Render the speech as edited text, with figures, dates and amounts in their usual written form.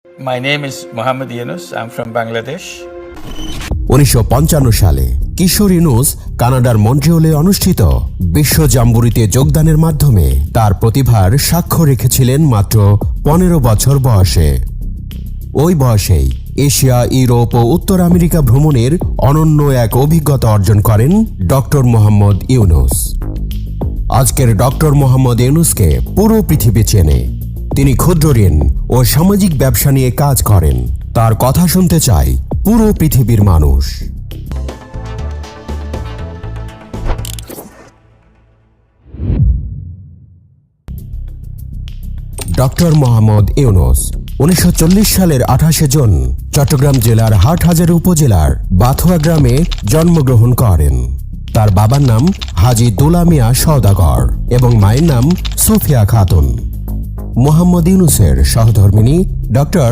My name is Mohammed Yunus. I'm from Bangladesh. 1955 সালে কিশোর ইউনুস কানাডার মন্ট্রিয়লে অনুষ্ঠিত বিশ্ব জাম্বুরিতে যোগদানের মাধ্যমে তার প্রতিভার সাক্ষ্য রেখেছিলেন মাত্র 15 বছর বয়সে। ওই বয়সেই এশিয়া, ইউরোপ ও উত্তর আমেরিকা ভ্রমণের অনন্য এক অভিজ্ঞতা অর্জন করেন ডক্টর মোহাম্মদ ইউনুস। আজকের ডক্টর মোহাম্মদ ইউনুসকে পুরো পৃথিবী চেনে। তিনি ক্ষুদ্র ঋণ ও সামাজিক ব্যবসা নিয়ে কাজ করেন। তার কথা শুনতে চায় পুরো পৃথিবীর মানুষ। ডক্টর মোহাম্মদ ইউনুস 1940 সালের 28 জুন চট্টগ্রাম জেলার হাটহাজারী উপজেলার বাথুয়া গ্রামে জন্মগ্রহণ করেন। তার বাবার নাম হাজী দুলা মিয়া সওদাগর এবং মায়ের নাম সুফিয়া খাতুন। মোহাম্মদ ইউনুসের সহধর্মিণী ডক্টর